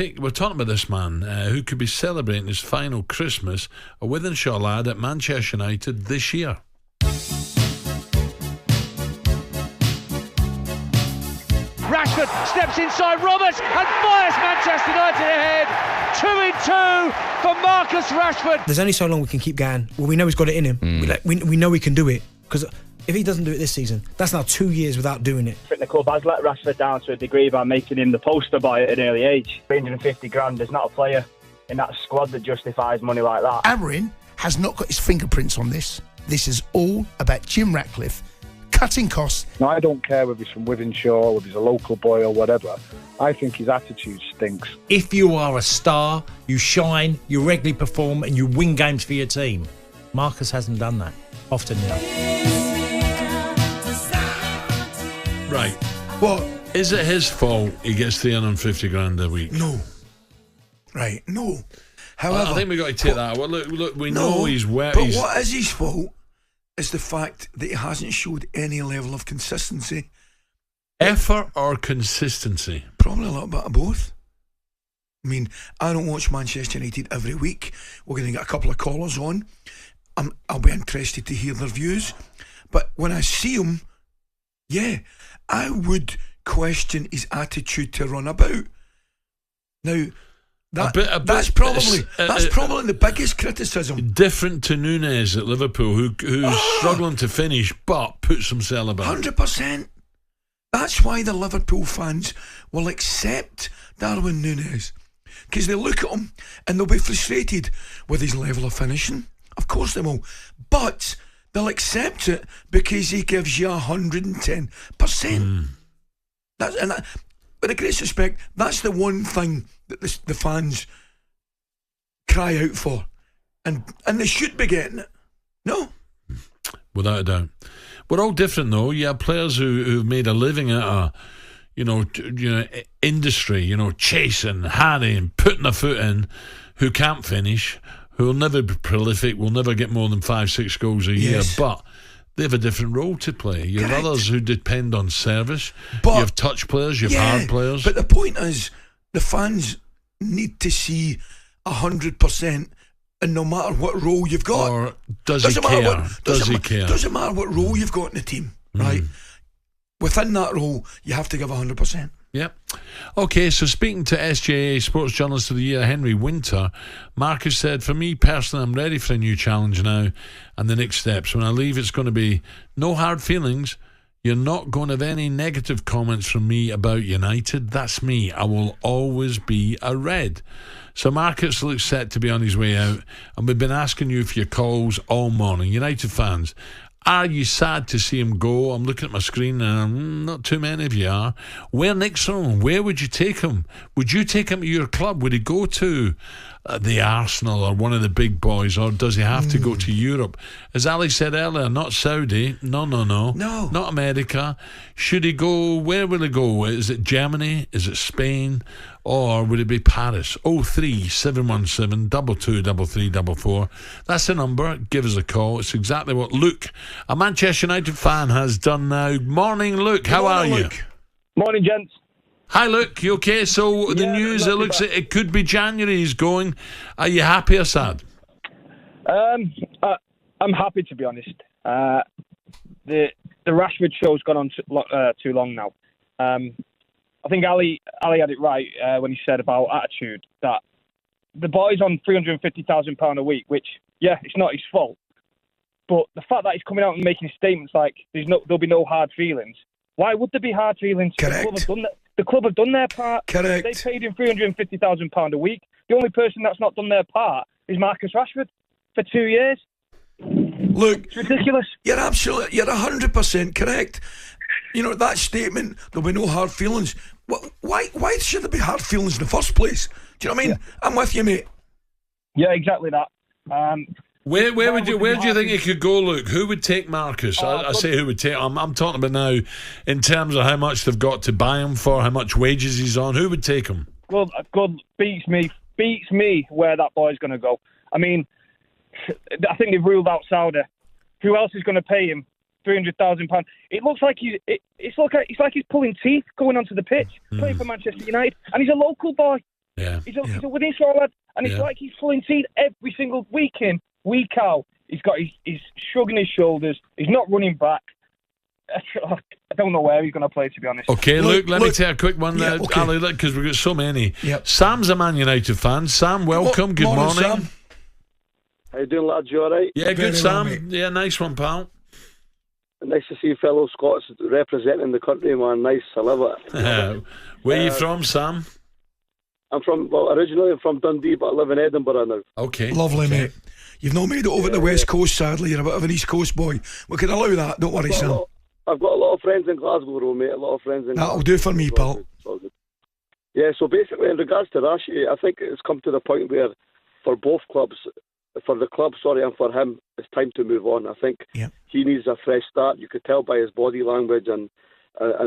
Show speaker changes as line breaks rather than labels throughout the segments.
We're talking about this man who could be celebrating his final Christmas, a Wythenshawe lad at Manchester United this year.
Rashford steps inside Roberts and fires Manchester United ahead. 2-2 for Marcus Rashford.
There's only so long we can keep going. Well, we know he's got it in him. We know he can do it. Because if he doesn't do it this season, that's now 2 years without doing it.
I think the club has let Rashford down to a degree by making him the poster boy at an early age. 350 grand, there's not a player in that squad that justifies money like that.
Amarin has not got his fingerprints on this. This is all about Jim Ratcliffe cutting costs.
Now, I don't care whether he's from Wythenshawe, whether he's a local boy or whatever. I think his attitude stinks.
If you are a star, you shine, you regularly perform and you win games for your team. Marcus hasn't done that often enough.
Right.
What?
Is it his fault he gets 350 grand a week?
No. Right, no. However,
I think we've got to take that. Well, look, we know he's wet.
But what is his fault is the fact that he hasn't showed any level of consistency.
Effort or consistency?
Probably a little bit of both. I mean, I don't watch Manchester United every week. We're going to get a couple of callers on. I'll be interested to hear their views. But when I see him, I would question his attitude to run about. Now, that's probably the biggest criticism.
Different to Nunes at Liverpool, who's struggling to finish but puts himself about.
100%. That's why the Liverpool fans will accept Darwin Nunes, because they look at him and they'll be frustrated with his level of finishing. Of course they will, but they'll accept it because he gives you 110%. With the greatest respect, that's the one thing that the fans cry out for, and they should be getting it. No,
without a doubt. We're all different, though. You have players who've made a living at a, industry, chasing, harrying, putting a foot in, who can't finish, who will never be prolific, will never get more than 5-6 goals a year, but they have a different role to play. You have others who depend on service. You have touch players, you have hard players.
But the point is, the fans need to see 100%, and no matter what role you've got.
Or does he care?
Doesn't matter what role you've got in the team, right? Within that role, you have to give 100%.
Yep. Okay, so speaking to SJA Sports Journalist of the Year, Henry Winter, Marcus said, for me personally, I'm ready for a new challenge now and the next steps. When I leave, it's going to be no hard feelings. You're not going to have any negative comments from me about United. That's me. I will always be a Red. So Marcus looks set to be on his way out, and we've been asking you for your calls all morning. United fans, are you sad to see him go? I'm looking at my screen and not too many of you are. Where next for him? Where would you take him? Would you take him to your club? Would he go to the Arsenal or one of the big boys, or does he have to go to Europe? As Ali said earlier, not Saudi. No. Not America. Should he go? Where will he go? Is it Germany? Is it Spain? Or would it be Paris? 03717 223344. That's the number. Give us a call. It's exactly what Luke, a Manchester United fan, has done now. Morning, Luke. How are you?
Morning, gents.
Hi, Luke. You okay? So the news, it looks like it could be January he's going. Are you happy or sad?
I'm happy, to be honest. The Rashford show's gone on too long now. I think Ali had it right when he said about attitude, that the boy's on £350,000 a week, which, it's not his fault. But the fact that he's coming out and making statements like there'll be no hard feelings. Why would there be hard feelings?
Correct.
The club have done their part.
Correct.
They paid him £350,000 a week. The only person that's not done their part is Marcus Rashford for 2 years.
Look,
it's ridiculous.
You're 100% correct. That statement, there'll be no hard feelings. Why should there be hard feelings in the first place? Do you know what I mean? Yeah. I'm with you, mate.
Yeah, exactly that.
Where do you think he could go, Luke? Who would take Marcus? I say who would take him. I'm talking about now in terms of how much they've got to buy him for, how much wages he's on. Who would take him?
Good beats me where that boy's going to go. I mean, I think they've ruled out Saudi. Who else is going to pay him £300,000? It looks like it's like he's pulling teeth going onto the pitch, playing for Manchester United, and he's a local boy.
Yeah.
He's a winning sort of lad, and it's like he's pulling teeth every single week in, week out. He's shrugging his shoulders. He's not running back. I don't know where he's going to play, to be honest.
Okay, Luke, let me take a quick one there,
okay.
Ali, because we've got so many.
Yep.
Sam's a Man United fan. Sam, welcome. Good morning.
Sam.
How you doing, lads? You all right?
Yeah, good,
Very well,
Sam.
mate.
Yeah, nice one, pal.
Nice to see fellow Scots representing the country, man. Nice, I love it.
Where are you from, Sam?
Originally I'm from Dundee, but I live in Edinburgh now.
Okay.
Lovely, mate. You've not made it over to the West Coast, sadly. You're a bit of an East Coast boy. We can allow that. Don't worry, Sam.
I've got a lot of friends in Glasgow, though, mate. A lot of friends in
That'll
Glasgow.
do for me, pal.
It's all good. Yeah, so basically, in regards to Rashi, I think it's come to the point where, for both clubs, and for him, it's time to move on. I think he needs a fresh start. You could tell by his body language and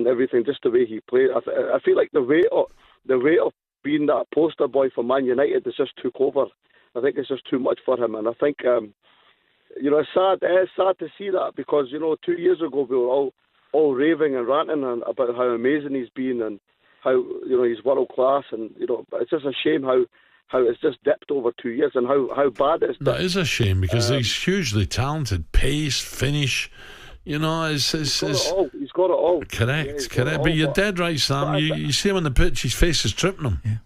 everything, just the way he played. I feel like the weight of being that poster boy for Man United is just took over. I think it's just too much for him, and I think it's sad. It's sad to see that because 2 years ago we were all raving and ranting about how amazing he's been and how he's world class, and it's just a shame how it's just dipped over 2 years and how bad it's dipped.
That is a shame because he's hugely talented. Pace, finish, he's got
it all.
Correct. But you're dead right, Sam. You see him on the pitch, his face is tripping him. Yeah.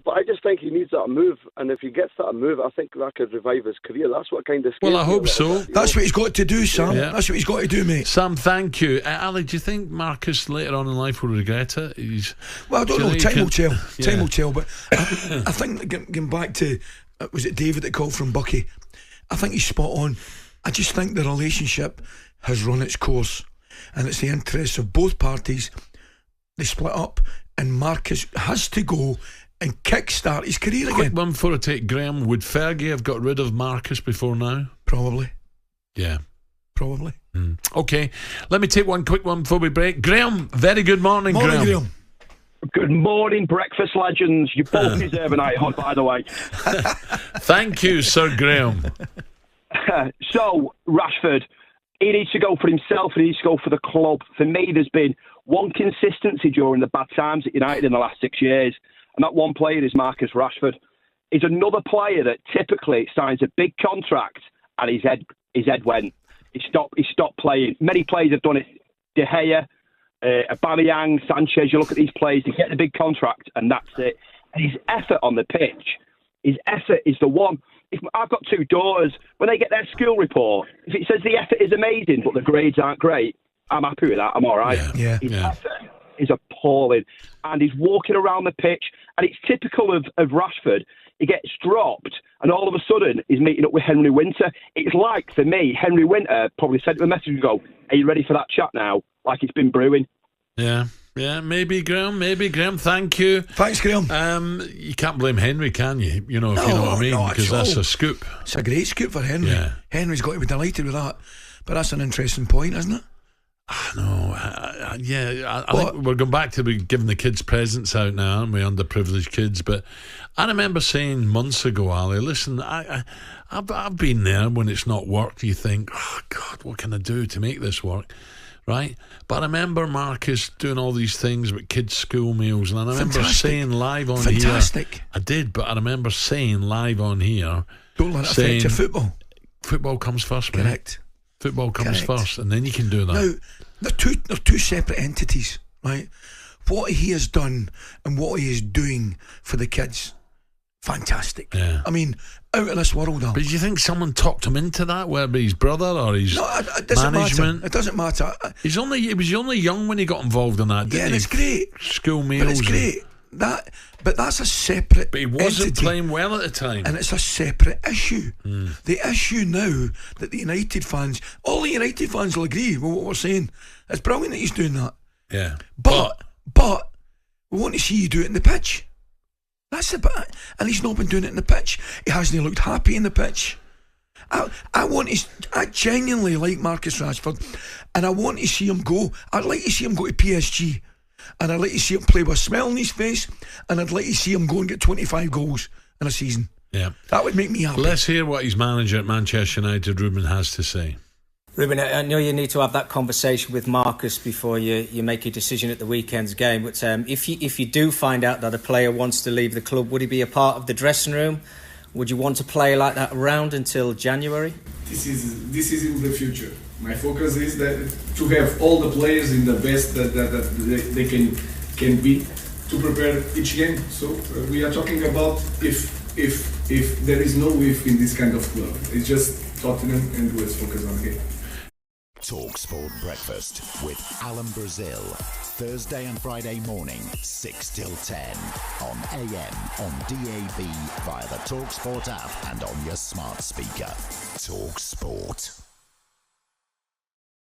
But I just think he needs that move, and if he gets that move, I think that could revive his career. That's what kind of scares
Well, I hope
me
so.
That's what he's got to do, Sam.
Yeah.
That's what he's got to do, mate.
Sam, thank you. Ali, do you think Marcus later on in life will regret it?
Well, I don't know. Time will tell.
Yeah.
Time will tell. But I think getting back to, was it David that called from Bucky? I think he's spot on. I just think the relationship has run its course, and it's the interests of both parties. They split up, and Marcus has to go and kickstart his career again.
Quick one before I take Graham. Would Fergie have got rid of Marcus before now?
Probably.
Yeah.
Probably.
Okay. Let me take one quick one before we break. Graham, very good morning, Graham.
Good morning, breakfast legends. You both deserve a night hot, by the way.
Thank you, Sir Graham.
So, Rashford, he needs to go for himself and he needs to go for the club. For me, there's been one consistency during the bad times at United in the last 6 years, and that one player is Marcus Rashford. He's another player that typically signs a big contract and his head went. He stopped playing. Many players have done it. De Gea, Aubameyang, Sanchez, you look at these players, they get the big contract and that's it. And his effort on the pitch, his effort is the one. If I've got two daughters, when they get their school report, if it says the effort is amazing but the grades aren't great, I'm happy with that. I'm all right. His effort is appalling. And he's walking around the pitch, and it's typical of Rashford. He gets dropped, and all of a sudden he's meeting up with Henry Winter. It's like, for me, Henry Winter probably sent him a message and go, are you ready for that chat now? Like it's been brewing.
Yeah, maybe Graham. Thank you.
Thanks, Graham.
You can't blame Henry, can you? If you know what I mean, because that's a scoop.
It's a great scoop for Henry.
Yeah.
Henry's got to be delighted with that. But that's an interesting point, isn't it?
No, I think we're going back to giving the kids presents out now, aren't we? Underprivileged kids. But I remember saying months ago, Ali, listen, I've been there when it's not worked. You think, oh God, what can I do to make this work? Right? But I remember Marcus doing all these things with kids' school meals, and I remember saying live on here. I did, but I remember saying live on here.
Don't let it affect your football.
Football comes first, mate.
Correct.
Football comes first, and then you can do that.
Now, they're two separate entities, right? What he has done and what he is doing for the kids, fantastic.
Yeah.
I mean, out of this world.
But do you think someone talked him into that, whether his brother or his
it doesn't
management?
Matter. It doesn't matter.
He was only young when he got involved in that, didn't he?
And it's great.
School meals.
But it's great. But that's a separate
But he wasn't
entity,
playing well at the time.
and it's a separate issue. The issue now that the United fans, all the United fans will agree with what we're saying. It's brilliant that he's doing that.
Yeah.
But we want to see you do it in the pitch. That's it. And he's not been doing it in the pitch. He hasn't looked happy in the pitch. I genuinely like Marcus Rashford, and I want to see him go. I'd like to see him go to PSG. And I'd like to see him play with a smile on his face, and I'd like to see him go and get 25 goals in a season.
Yeah.
That would make me happy.
Let's hear what his manager at Manchester United, Ruben, has to say.
Ruben, I know you need to have that conversation with Marcus before you make a decision at the weekend's game. But if you do find out that a player wants to leave the club, would he be a part of the dressing room? Would you want to play like that around until January?
This is in the future. My focus is that to have all the players in the best that they can be to prepare each game. So we are talking about if there is no if in this kind of club. It's just Tottenham and let's focus on the game.
talkSPORT Breakfast with Alan Brazil. Thursday and Friday morning, 6 till 10. On AM, on DAB, via the talkSPORT app and on your smart speaker. talkSPORT.